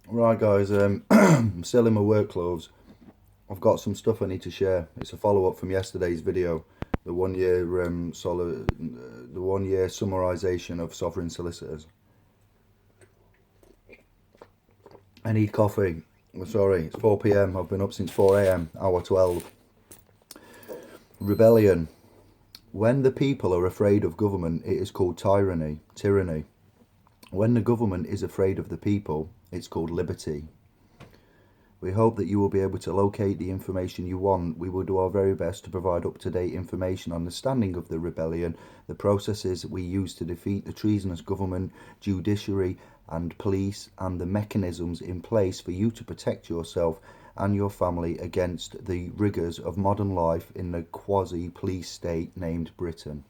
Right, guys, I'm still in my work clothes. I've got some stuff I need to share. It's a follow-up from yesterday's video, the 1 year the 1 year summarisation of sovereign solicitors. I need coffee. Sorry, it's 4 p.m. I've been up since 4 a.m. Hour 12. Rebellion. When the people are afraid of government, it is called tyranny. When the government is afraid of the people, it's called liberty. We hope that you will be able to locate the information you want. We will do our very best to provide up-to-date information on the standing of the rebellion, the processes we use to defeat the treasonous government, judiciary and police, and the mechanisms in place for you to protect yourself and your family against the rigours of modern life in the quasi-police state named Britain.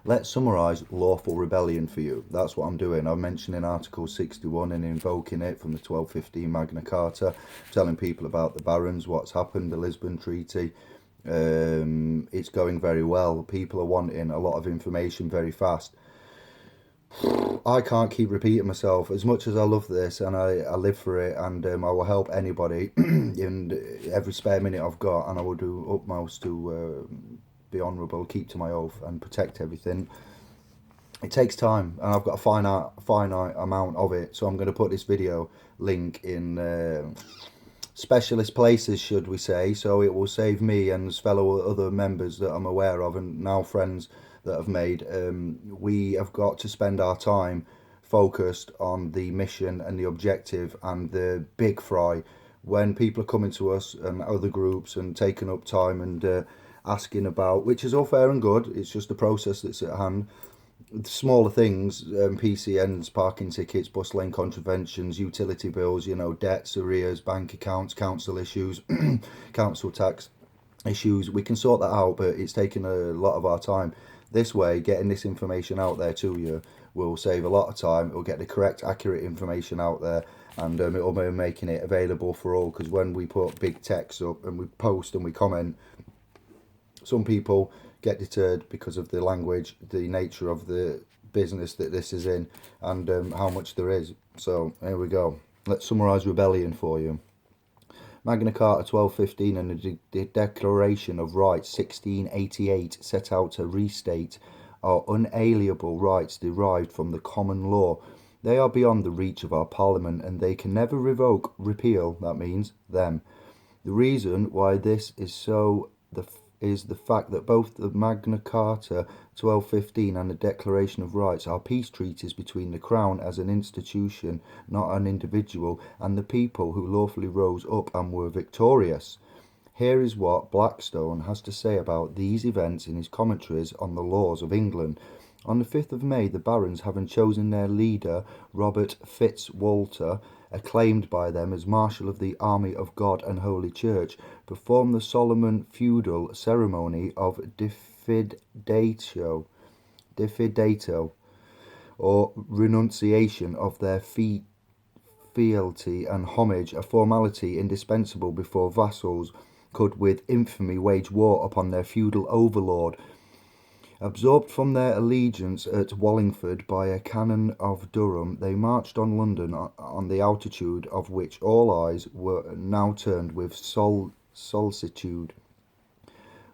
Let's summarise Lawful Rebellion for you. That's what I'm doing. I'm mentioning Article 61 and invoking it from the 1215 Magna Carta, telling people about the barons, what's happened, the Lisbon Treaty. It's going very well. People are wanting a lot of information very fast. I can't keep repeating myself. As much as I love this and I live for it, and I will help anybody in every spare minute I've got, and I will do utmost to be honourable, keep to my oath and protect everything. It takes time, and I've got a finite amount of it, so I'm going to put this video link in specialist places, should we say, so it will save me and fellow other members that I'm aware of and now friends that have made. We have got to spend our time focused on the mission and the objective and the big fry. When people are coming to us and other groups and taking up time and asking about, which is all fair and good, it's just the process that's at hand. Smaller things, PCNs, parking tickets, bus lane contraventions, utility bills, debts, arrears, bank accounts, council issues, council tax issues. We can sort that out, but it's taking a lot of our time. This way, getting this information out there to you will save a lot of time. It will get the correct, accurate information out there, and it will be making it available for all. Because when we put big text up and we post and we comment, some people get deterred because of the language, the nature of the business that this is in, and how much there is. So here we go. Let's summarise Rebellion for you. Magna Carta 1215 and the Declaration of Rights 1688 set out to restate our unalienable rights derived from the common law. They are beyond the reach of our Parliament, and they can never revoke, repeal, that means, them. The reason why this is so is the fact that both the Magna Carta 1215 and the Declaration of Rights are peace treaties between the Crown as an institution, not an individual, and the people who lawfully rose up and were victorious. Here is what Blackstone has to say about these events in his commentaries on the laws of England. On the 5th of May, the barons, having chosen their leader, Robert Fitzwalter, acclaimed by them as Marshal of the Army of God and Holy Church, performed the solemn feudal ceremony of diffidatio, or renunciation of their fealty and homage, a formality indispensable before vassals could with infamy wage war upon their feudal overlord. Absorbed from their allegiance at Wallingford by a cannon of Durham, they marched on London, on the altitude of which all eyes were now turned with solicitude.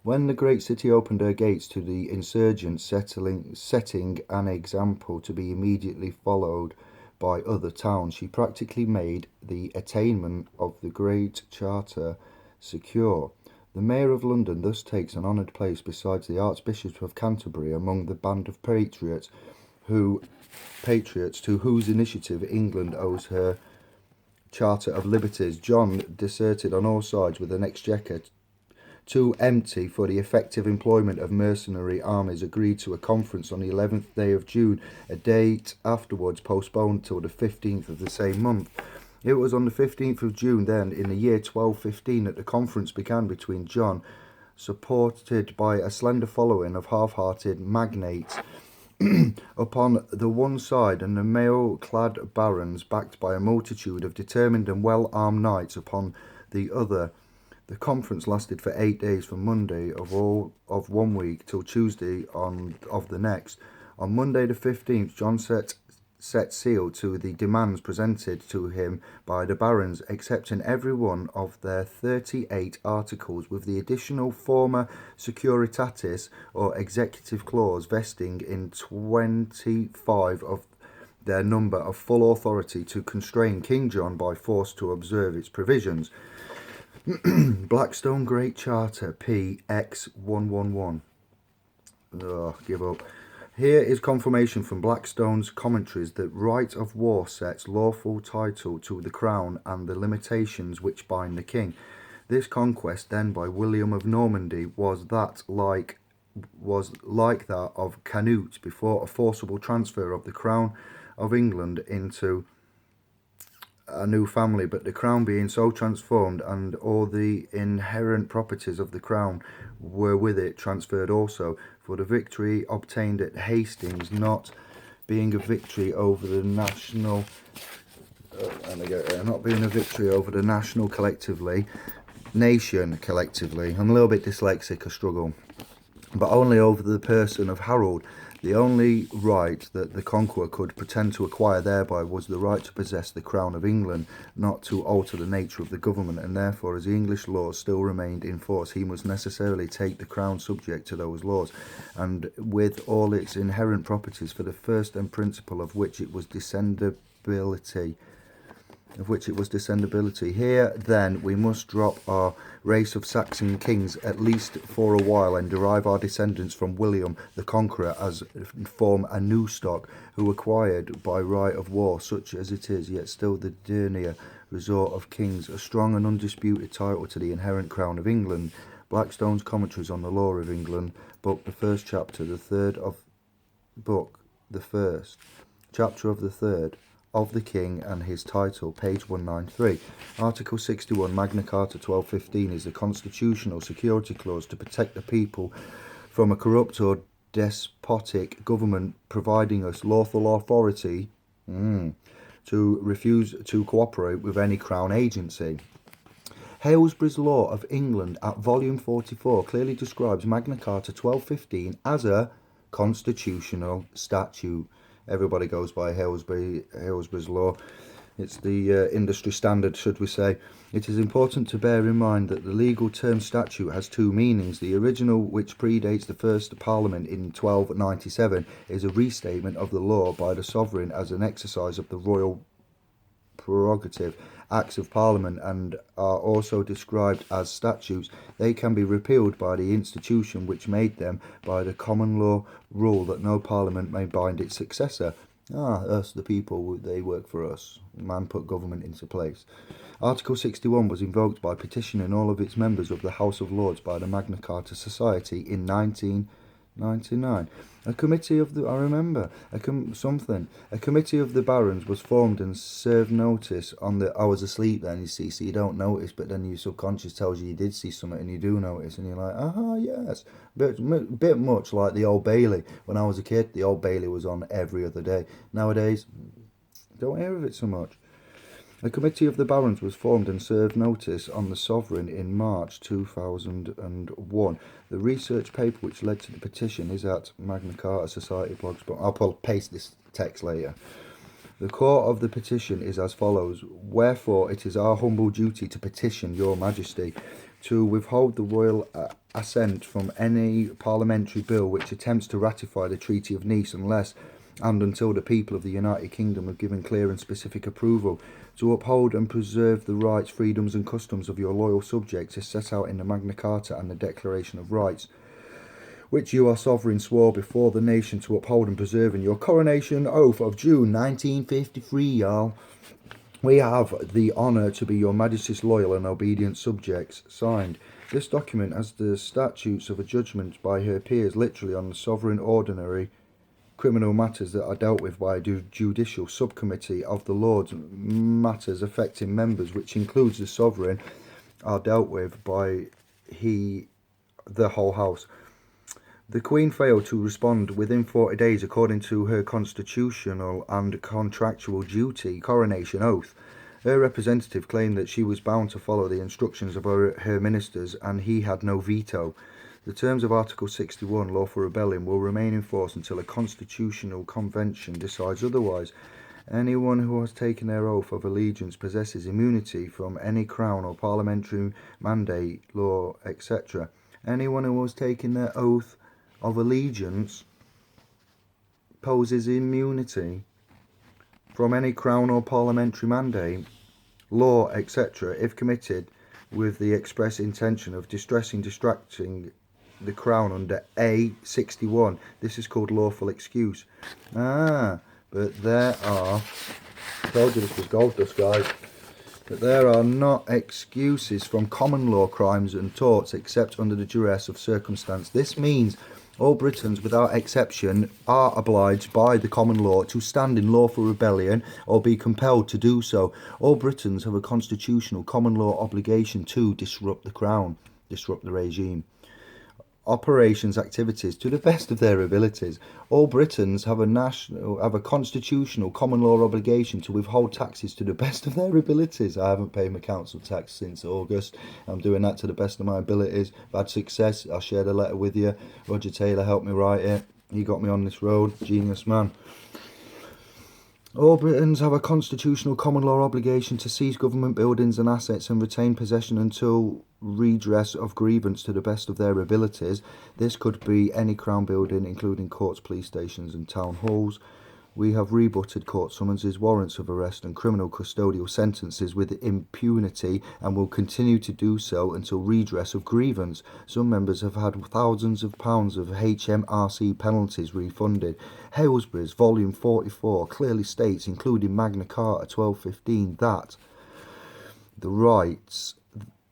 When the great city opened her gates to the insurgents, setting an example to be immediately followed by other towns, she practically made the attainment of the Great Charter secure. The Mayor of London thus takes an honoured place beside the Archbishop of Canterbury among the band of patriots to whose initiative England owes her Charter of Liberties. John, deserted on all sides with an exchequer too empty for the effective employment of mercenary armies, agreed to a conference on the 11th day of June, a date afterwards postponed till the 15th of the same month. It was on the 15th of June then, in the year 1215, that the conference began between John, supported by a slender following of half-hearted magnates, upon the one side, and the mail-clad barons, backed by a multitude of determined and well-armed knights, upon the other. The conference lasted for 8 days, from Monday of 1 week till Tuesday of the next. On Monday the 15th, John set set seal to the demands presented to him by the barons, accepting every one of their 38 articles, with the additional forma securitatis or executive clause vesting in 25 of their number of full authority to constrain King John by force to observe its provisions. Blackstone Great Charter, PX 111. Give up. Here is confirmation from Blackstone's commentaries that right of war sets lawful title to the crown and the limitations which bind the king. This conquest then by William of Normandy was like that of Canute before a forcible transfer of the crown of England into a new family, but the crown being so transformed and all the inherent properties of the crown were with it transferred also, for the victory obtained at Hastings not being a victory over the national nation collectively. I'm a little bit dyslexic, I struggle, but only over the person of Harold. The only right that the conqueror could pretend to acquire thereby was the right to possess the crown of England, not to alter the nature of the government, and therefore, as the English laws still remained in force, he must necessarily take the crown subject to those laws, and with all its inherent properties, for the first and principle of which it was descendability. Here, then, we must drop our race of Saxon kings at least for a while and derive our descendants from William the Conqueror, as form a new stock, who acquired by right of war, such as it is, yet still the dernier resort of kings, a strong and undisputed title to the inherent crown of England. Blackstone's Commentaries on the Law of England, book the first chapter, the first chapter of the third, of the King and his title, page 193. Article 61, Magna Carta 1215, is the constitutional security clause to protect the people from a corrupt or despotic government, providing us lawful authority to refuse to cooperate with any crown agency. Halesbury's Law of England at volume 44 clearly describes Magna Carta 1215 as a constitutional statute. Everybody goes by Halesbury's Law. It's the industry standard, should we say. It is important to bear in mind that the legal term statute has two meanings. The original, which predates the first Parliament in 1297, is a restatement of the law by the sovereign as an exercise of the royal prerogative. Acts of Parliament and are also described as statutes. They can be repealed by the institution which made them by the common law rule that no Parliament may bind its successor. Us, the people, they work for us. Man put government into place. Article 61 was invoked by petitioning all of its members of the House of Lords by the Magna Carta Society in 1999. A committee of the barons was formed and served notice on the. I was asleep then, you see, so you don't notice, but then your subconscious tells you did see something, and you do notice, and you're like, yes. Bit much like the Old Bailey. When I was a kid, the Old Bailey was on every other day. Nowadays, don't hear of it so much. A committee of the barons was formed and served notice on the sovereign in March 2001. The research paper which led to the petition is at Magna Carta Society blogs, but I'll paste this text later. The core of the petition is as follows. Wherefore it is our humble duty to petition your majesty to withhold the royal assent from any parliamentary bill which attempts to ratify the Treaty of Nice unless and until the people of the United Kingdom have given clear and specific approval, to uphold and preserve the rights, freedoms and customs of your loyal subjects as set out in the Magna Carta and the Declaration of Rights, which you are sovereign swore before the nation to uphold and preserve in your coronation oath of June 1953, y'all. We have the honour to be your majesty's loyal and obedient subjects. Signed. This document has the statutes of a judgment by her peers literally on the sovereign ordinary criminal matters that are dealt with by a judicial subcommittee of the Lords. Matters affecting members, which includes the sovereign, are dealt with by the whole house. The Queen failed to respond within 40 days according to her constitutional and contractual duty, coronation oath. Her representative claimed that she was bound to follow the instructions of her ministers and he had no veto. The terms of Article 61, Lawful Rebellion, will remain in force until a constitutional convention decides otherwise. Anyone who has taken their oath of allegiance possesses immunity from any crown or parliamentary mandate, law, etc. Anyone who has taken their oath of allegiance possesses immunity from any crown or parliamentary mandate, law, etc., if committed with the express intention of distracting the crown under A61. This is called lawful excuse. But there are, I told you this was gold dust, guys, but there are not excuses from common law crimes and torts except under the duress of circumstance. This means all Britons, without exception, are obliged by the common law to stand in lawful rebellion or be compelled to do so. All Britons have a constitutional common law obligation to disrupt the crown, disrupt the regime. Operations activities to the best of their abilities. All Britons have a constitutional common law obligation to withhold taxes to the best of their abilities. I haven't paid my council tax since August. I'm doing that to the best of my abilities. I've had success. I shared a letter with you. Roger Taylor helped me write it. He got me on this road. Genius man. All Britons have a constitutional common law obligation to seize government buildings and assets and retain possession until redress of grievance to the best of their abilities. This could be any crown building, including courts, police stations and town halls. We have rebutted court summonses, warrants of arrest and criminal custodial sentences with impunity and will continue to do so until redress of grievance. Some members have had thousands of pounds of HMRC penalties refunded. Halesbury's Volume 44 clearly states, including Magna Carta 1215, that the rights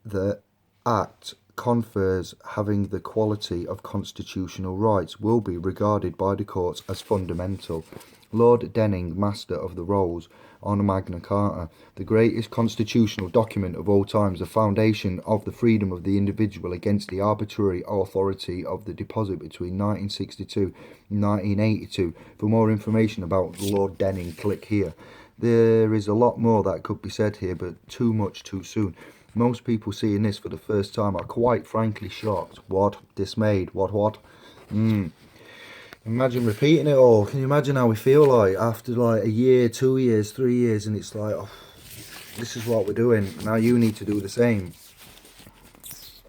the Act confers having the quality of constitutional rights will be regarded by the courts as fundamental. Lord Denning, Master of the Rolls, on Magna Carta, the greatest constitutional document of all times, the foundation of the freedom of the individual against the arbitrary authority of the deposit between 1962 and 1982. For more information about Lord Denning, click here. There is a lot more that could be said here, but too much too soon. Most people seeing this for the first time are quite frankly shocked. What? Dismayed? What? Imagine repeating it all. Can you imagine how we feel like after like a year, 2 years, 3 years, and it's like, oh, this is what we're doing. Now you need to do the same.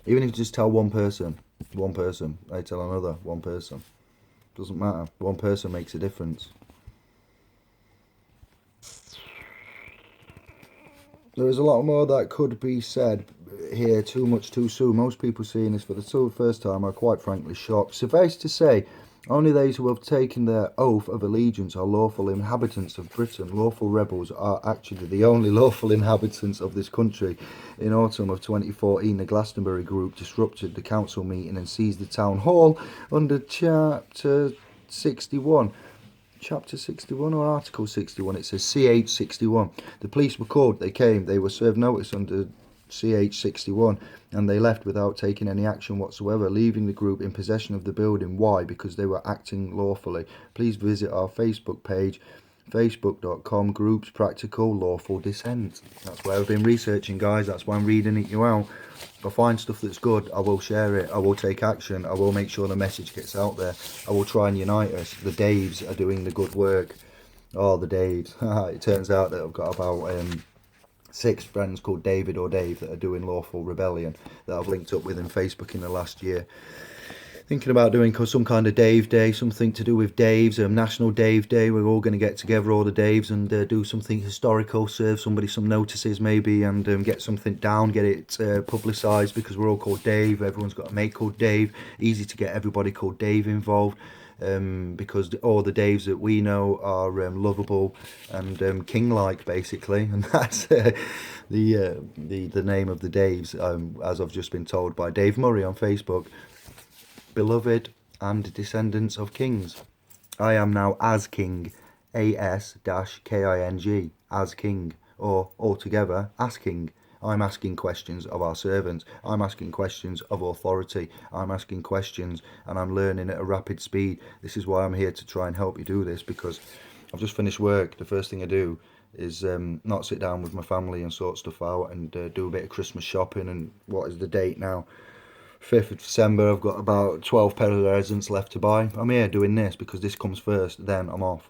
Even if you just tell one person, they tell another, one person. Doesn't matter. One person makes a difference. There is a lot more that could be said here, too much too soon. Most people seeing this for the first time are quite frankly shocked. Suffice to say, only those who have taken their oath of allegiance are lawful inhabitants of Britain. Lawful rebels are actually the only lawful inhabitants of this country. In autumn of 2014, the Glastonbury group disrupted the council meeting and seized the town hall under Chapter 61. Chapter 61 or Article 61? It says CH 61. The police were called, they came, they were served notice under CH 61 and they left without taking any action whatsoever, leaving the group in possession of the building. Why? Because they were acting lawfully. Please visit our Facebook page, facebook.com groups practical lawful dissent. That's where I've been researching, guys. That's why I'm reading it you out. If I find stuff that's good, I will share it. I will take action. I will make sure the message gets out there. I will try and unite us. The Daves are doing the good work. Oh, the Daves. It turns out that I've got about 6 friends called David or Dave that are doing Lawful Rebellion that I've linked up with in Facebook in the last year. Thinking about doing some kind of Dave Day, something to do with Daves, National Dave Day. We're all going to get together, all the Daves, and do something historical, serve somebody some notices maybe, and get something down, get it publicised, because we're all called Dave. Everyone's got a mate called Dave. Easy to get everybody called Dave involved. Because all the Daves that we know are lovable and king-like, basically, and that's the name of the Daves, as I've just been told by Dave Murray on Facebook. Beloved and descendants of kings. I am now as king, AS-KING, as king, or altogether as king. I'm asking questions of our servants. I'm asking questions of authority. I'm asking questions and I'm learning at a rapid speed. This is why I'm here to try and help you do this, because I've just finished work. The first thing I do is not sit down with my family and sort stuff out and do a bit of Christmas shopping. And what is the date now? 5th of December. I've got about 12 pair of presents left to buy. I'm here doing this because this comes first, then I'm off.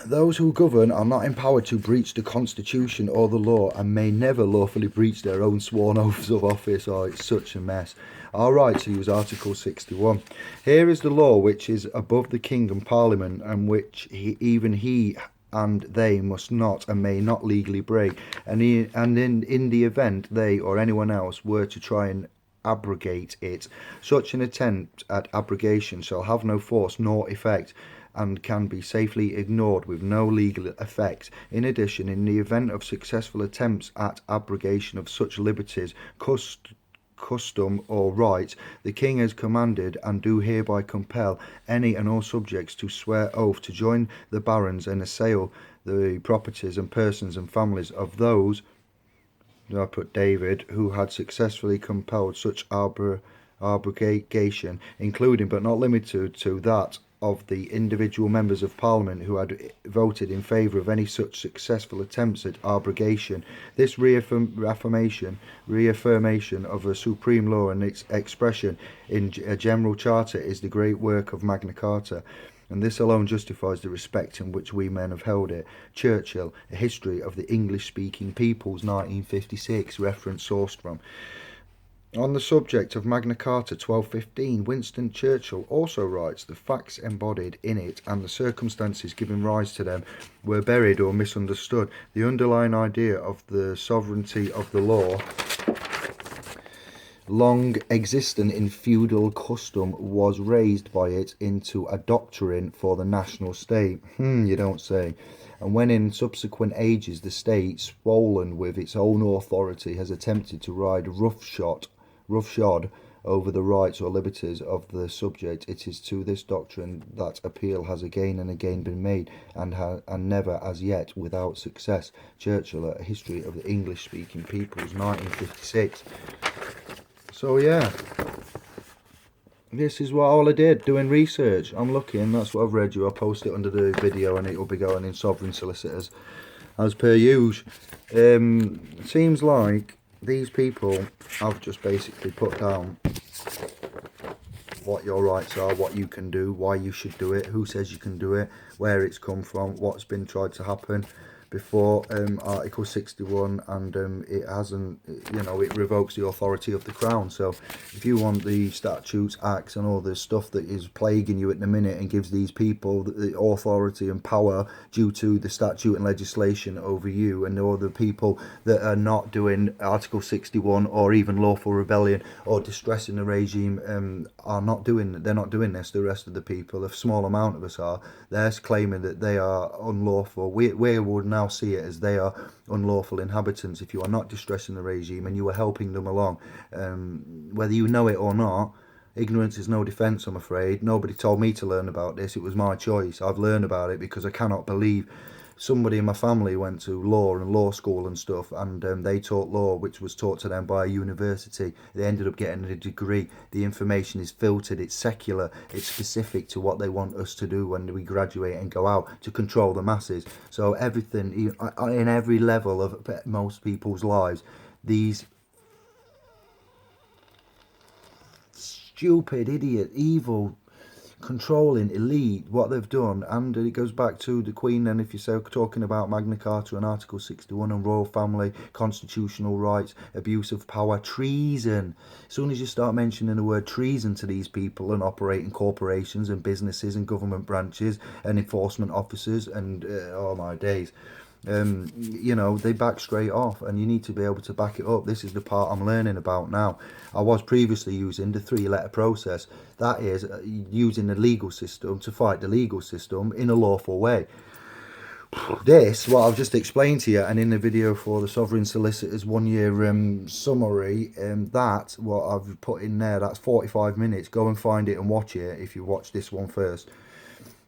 Those who govern are not empowered to breach the Constitution or the law and may never lawfully breach their own sworn oaths of office. Oh, it's such a mess. Our right to use Article 61. Here is the law which is above the King and Parliament, and which even he and they must not and may not legally break. And in the event they or anyone else were to try and abrogate it, such an attempt at abrogation shall have no force nor effect, and can be safely ignored with no legal effect. In addition, in the event of successful attempts at abrogation of such liberties, custom or right, the King has commanded and do hereby compel any and all subjects to swear oath to join the barons and assail the properties and persons and families of those, I put David, who had successfully compelled such abrogation, including but not limited to that of the individual members of Parliament who had voted in favour of any such successful attempts at abrogation. This reaffirmation of a supreme law and its expression in a general charter is the great work of Magna Carta, and this alone justifies the respect in which we men have held it. Churchill, A History of the English-Speaking Peoples, 1956, reference sourced from. On the subject of Magna Carta 1215, Winston Churchill also writes, the facts embodied in it and the circumstances giving rise to them were buried or misunderstood. The underlying idea of the sovereignty of the law, long existent in feudal custom, was raised by it into a doctrine for the national state. You don't say. And when in subsequent ages the state, swollen with its own authority, has attempted to ride roughshod over the rights or liberties of the subject, it is to this doctrine that appeal has again and again been made, and never as yet without success. Churchill, A History of the English-Speaking Peoples, 1956. So yeah, this is what all I did, doing research. I'm looking, that's what I've read you. I'll post it under the video and it will be going in Sovereign Solicitors as per usual. Seems like these people have just basically put down what your rights are, what you can do, why you should do it, who says you can do it, where it's come from, what's been tried to happen before Article 61, and it hasn't, it revokes the authority of the Crown. So if you want the statutes, acts and all this stuff that is plaguing you at the minute and gives these people the authority and power due to the statute and legislation over you, and all the people that are not doing Article 61 or even Lawful Rebellion or distressing the regime, they're not doing this. The rest of the people, a small amount of us are, they're claiming that they are unlawful. We would now see it as they are unlawful inhabitants if you are not distressing the regime and you are helping them along, whether you know it or not. Ignorance is no defence, I'm afraid. Nobody told me to learn about this. It was my choice. I've learned about it because I cannot believe somebody in my family went to law and law school and stuff, and they taught law, which was taught to them by a university. They ended up getting a degree. The information is filtered, it's secular, it's specific to what they want us to do when we graduate and go out to control the masses. So everything, in every level of most people's lives, these stupid, idiot, evil, controlling elite, what they've done, and it goes back to the Queen. And if you're talking about Magna Carta and Article 61 and royal family, constitutional rights, abuse of power, treason. As soon as you start mentioning the word treason to these people and operating corporations and businesses and government branches and enforcement officers and oh my days, they back straight off, and you need to be able to back it up. This is the part I'm learning about now. I was previously using the 3-letter process, that is using the legal system to fight the legal system in a lawful way. This, what I've just explained to you, and in the video for the Sovereign Solicitors 1 year summary, that what I've put in there, that's 45 minutes. Go and find it and watch it if you watch this one first.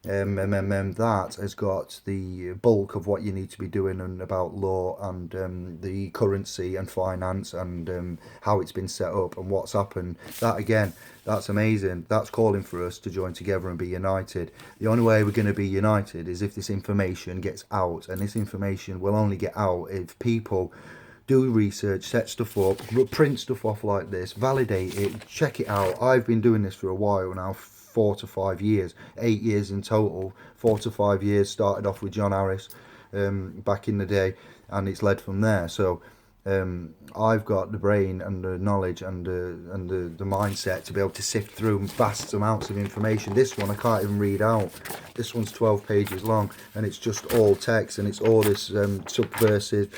That has got the bulk of what you need to be doing and about law and the currency and finance and how it's been set up and what's happened. That again, that's amazing. That's calling for us to join together and be united. The only way we're going to be united is if this information gets out, and this information will only get out if people do research, set stuff up, print stuff off like this, validate it, check it out. I've been doing this for a while now, 4 to 5 years, 8 years in total. 4 to 5 years, started off with John Harris back in the day, and it's led from there. So I've got the brain and the knowledge and the mindset to be able to sift through vast amounts of information. This one I can't even read out. This one's 12 pages long, and it's just all text, and it's all this subversive,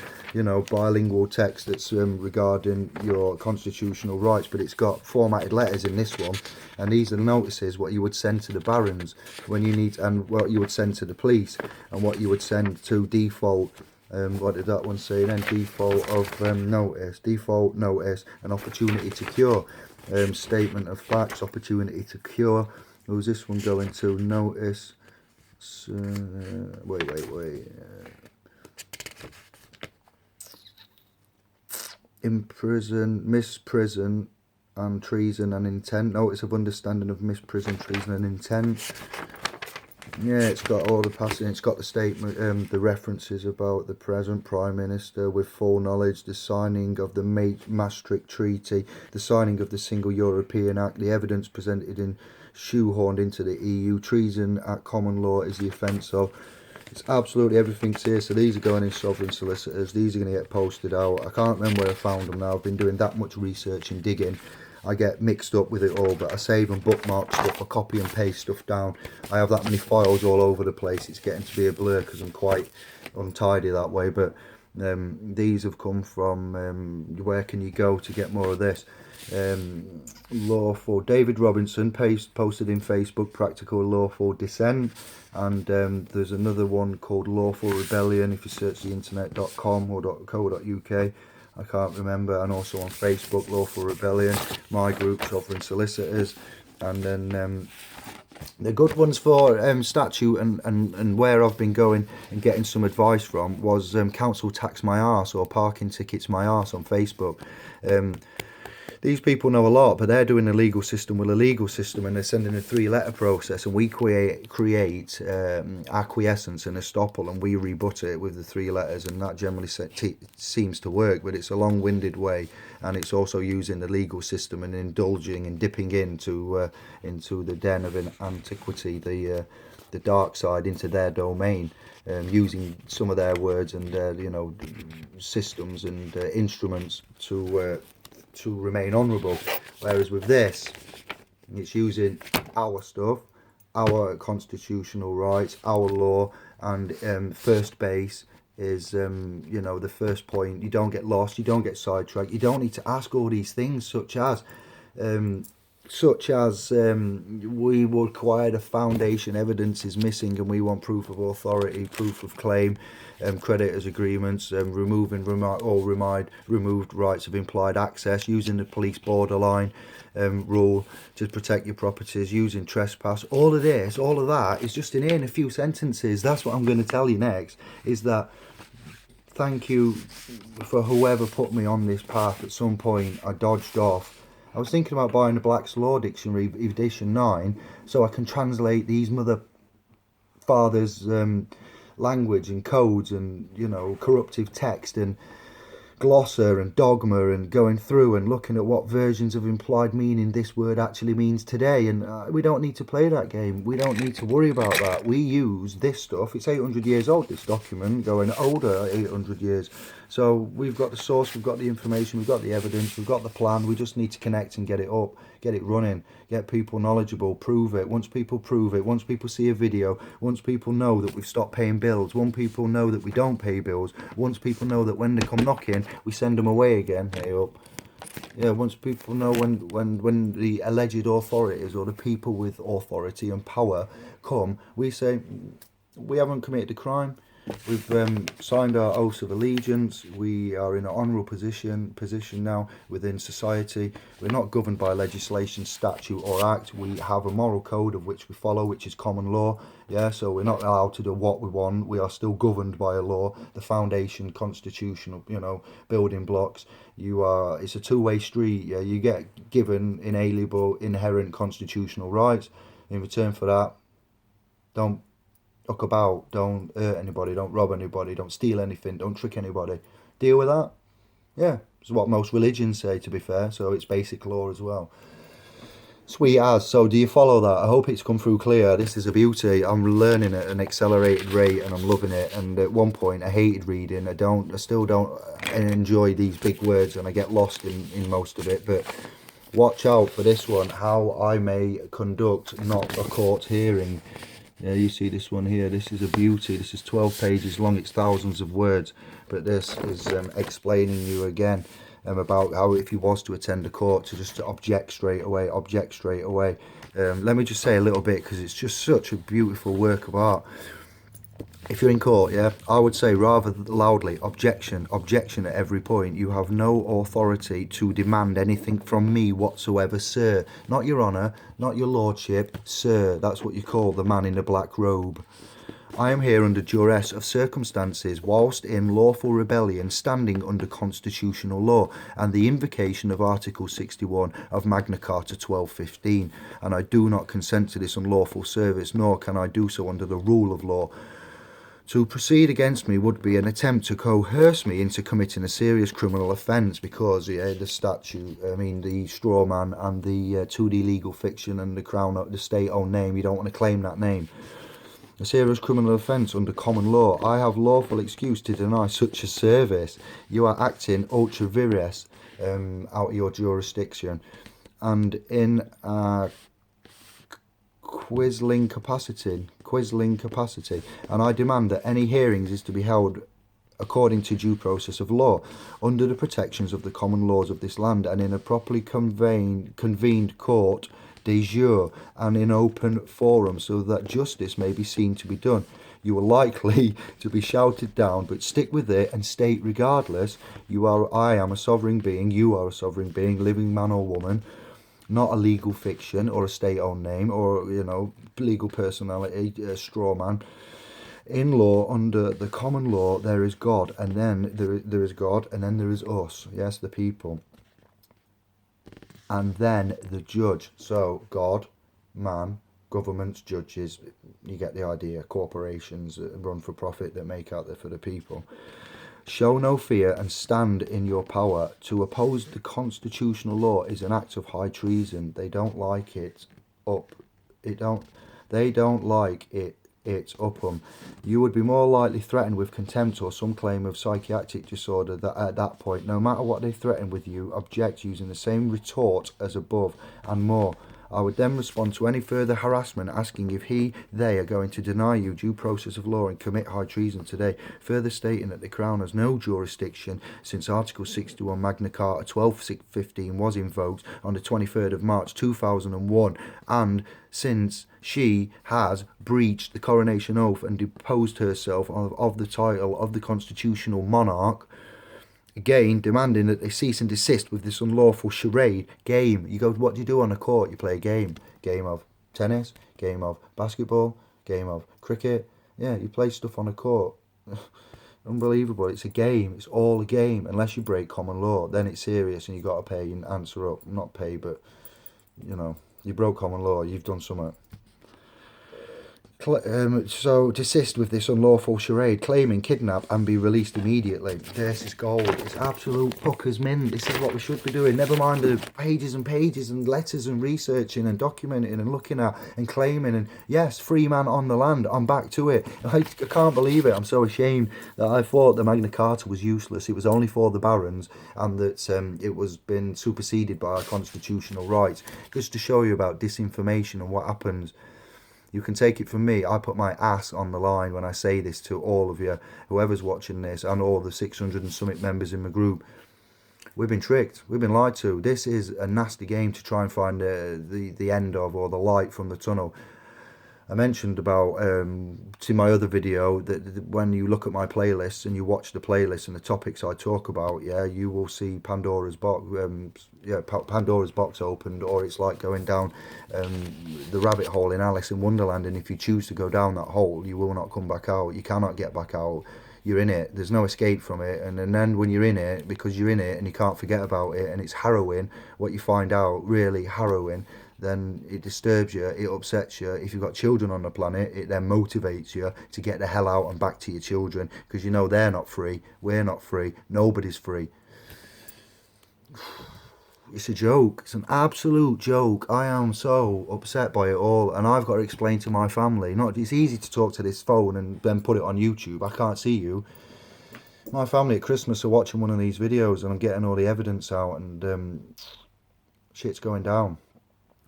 bilingual text that's regarding your constitutional rights, but it's got formatted letters in this one, and these are notices, what you would send to the barons when you need, and what you would send to the police, and what you would send to default. What did that one say then? Default of notice, default notice, an opportunity to cure, statement of facts, opportunity to cure. Who's this one going to? Notice. Wait. Imprison, misprison, and treason and intent. Notice of understanding of misprison, treason, and intent. Yeah, it's got all the passing. It's got the statement, the references about the present Prime Minister with full knowledge, the signing of the Maastricht Treaty, the signing of the Single European Act, the evidence presented in shoehorned into the EU, treason at common law is the offence of. It's absolutely everything's here. So these are going in sovereign solicitors. These are going to get posted out. I can't remember where I found them now. I've been doing that much research and digging. I get mixed up with it all, but I save and bookmark stuff, I copy and paste stuff down. I have that many files all over the place. It's getting to be a blur because I'm quite untidy that way. But these have come from where can you go to get more of this? Lawful. David Robinson posted in Facebook, Practical Lawful Dissent, and there's another one called Lawful Rebellion if you search the internet.com or .co.uk. I can't remember, and also on Facebook, Lawful Rebellion, my group, Sovereign Solicitors, and then the good ones for statute and where I've been going and getting some advice from was Council Tax My Arse or Parking Tickets My Arse on Facebook. These people know a lot, but they're doing a legal system with a legal system, and they're sending a 3-letter process, and we create acquiescence and estoppel, and we rebut it with the 3 letters, and that generally seems to work, but it's a long-winded way, and it's also using the legal system and indulging and dipping into the den of antiquity, the dark side, into their domain, using some of their words and their systems and instruments to remain honourable. Whereas with this, it's using our stuff, our constitutional rights, our law, and first base is the first point. You don't get lost, you don't get sidetracked, you don't need to ask all these things such as we will require the foundation evidence is missing, and we want proof of authority, proof of claim, creditors agreements, removed rights of implied access, using the police borderline rule to protect your properties, using trespass. All of that is just in a few sentences. That's what I'm going to tell you next, is that thank you for whoever put me on this path. At some point I dodged off. I was thinking about buying the Black's Law Dictionary edition 9 so I can translate these mother fathers' language and codes and corruptive text and glossa and dogma, and going through and looking at what versions of implied meaning this word actually means today. And we don't need to play that game. We don't need to worry about that. We use this stuff. It's 800 years old, this document, going older 800 years. So we've got the source, we've got the information, we've got the evidence, we've got the plan. We just need to connect and get it up, get it running, get people knowledgeable, prove it. Once people prove it, once people see a video, once people know that we've stopped paying bills, once people know that we don't pay bills, once people know that when they come knocking, we send them away again. Hey up. Yeah, once people know when the alleged authorities or the people with authority and power come, we say we haven't committed a crime. We've signed our oaths of allegiance. We are in an honourable position now within society. We're not governed by legislation, statute or act. We have a moral code of which we follow, which is common law. Yeah, so we're not allowed to do what we want. We are still governed by a law, the foundation, constitutional, building blocks. It's a two-way street. Yeah, you get given inalienable, inherent constitutional rights. In return for that, don't fuck about, don't hurt anybody, don't rob anybody, don't steal anything, don't trick anybody. Deal with that. Yeah, it's what most religions say, to be fair, so it's basic law as well. Sweet as. So do you follow that? I hope it's come through clear. This is a beauty. I'm learning at an accelerated rate and I'm loving it. And at one point I hated reading. I still don't enjoy these big words and I get lost in most of it. But watch out for this one, how I may conduct not a court hearing. Yeah, you see this one here. This is a beauty. This is 12 pages long. It's thousands of words. But this is explaining you again about how if he was to attend a court to just object straight away, let me just say a little bit because it's just such a beautiful work of art. If you're in court, yeah, I would say rather loudly, objection at every point. You have no authority to demand anything from me whatsoever, sir. Not your honour, not your lordship, sir. That's what you call the man in the black robe. I am here under duress of circumstances, whilst in lawful rebellion, standing under constitutional law, and the invocation of Article 61 of Magna Carta 1215, and I do not consent to this unlawful service, nor can I do so under the rule of law. To proceed against me would be an attempt to coerce me into committing a serious criminal offence because the statute, the straw man and the 2D legal fiction and the state-owned name, you don't want to claim that name. A serious criminal offence under common law. I have lawful excuse to deny such a service. You are acting ultra vires out of your jurisdiction and in quisling capacity, and I demand that any hearings is to be held according to due process of law, under the protections of the common laws of this land, and in a properly convened court de jure and in open forum, so that justice may be seen to be done. You are likely to be shouted down, but stick with it and state regardless, I am a sovereign being, you are a sovereign being, living man or woman, not a legal fiction or a state-owned name or, legal personality, a straw man. In law, under the common law, there is God, and then there is God, and then there is us, yes, the people. And then the judge. So God, man, governments, judges, you get the idea, corporations that run for profit that make out there for the people. Show no fear and stand in your power. To oppose the constitutional law is an act of high treason. They don't like it up. They don't like it. It's up 'em. You would be more likely threatened with contempt or some claim of psychiatric disorder that at that point, no matter what they threaten with you, object using the same retort as above and more. I would then respond to any further harassment asking if they are going to deny you due process of law and commit high treason today, further stating that the Crown has no jurisdiction since Article 61 Magna Carta 1215 was invoked on the 23rd of March 2001 and since she has breached the coronation oath and deposed herself of the title of the constitutional monarch. Again, demanding that they cease and desist with this unlawful charade game. You go, what do you do on a court? You play a game. Game of tennis, game of basketball, game of cricket. Yeah, you play stuff on a court. Unbelievable. It's a game. It's all a game. Unless you break common law, then it's serious and you got to pay and answer up. Not pay, but, you broke common law. You've done something. So desist with this unlawful charade, claiming kidnap and be released immediately. This is gold. It's absolute puckers mint. This is what we should be doing. Never mind the pages and pages and letters and researching and documenting and looking at and claiming. And yes, free man on the land. I'm back to it. I can't believe it. I'm so ashamed that I thought the Magna Carta was useless. It was only for the barons and that it was been superseded by our constitutional rights. Just to show you about disinformation and what happens. You can take it from me. I put my ass on the line when I say this to all of you, whoever's watching this, and all the 600 and something members in my group. We've been tricked. We've been lied to. This is a nasty game to try and find the end of or the light from the tunnel. I mentioned about to my other video that when you look at my playlists and you watch the playlist and the topics I talk about, you will see Pandora's box. Pandora's box opened, or it's like going down the rabbit hole in Alice in Wonderland. And if you choose to go down that hole, you will not come back out. You cannot get back out. You're in it. There's no escape from it. And then when you're in it, because you're in it and you can't forget about it, and it's harrowing, what you find out, really harrowing, then it disturbs you, it upsets you. If you've got children on the planet, it then motivates you to get the hell out and back to your children, because they're not free, we're not free, nobody's free. It's a joke. It's an absolute joke. I am so upset by it all, and I've got to explain to my family. Not it's easy to talk to this phone and then put it on YouTube. I can't see you. My family at Christmas are watching one of these videos, and I'm getting all the evidence out, and shit's going down.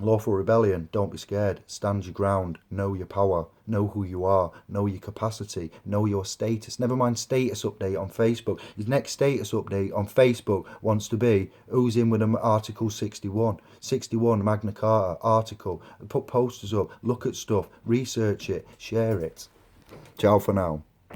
Lawful Rebellion, don't be scared. Stand your ground. Know your power. Know who you are. Know your capacity. Know your status. Never mind status update on Facebook. His next status update on Facebook wants to be, who's in with Article 61? 61 Magna Carta article. Put posters up. Look at stuff. Research it. Share it. Ciao for now.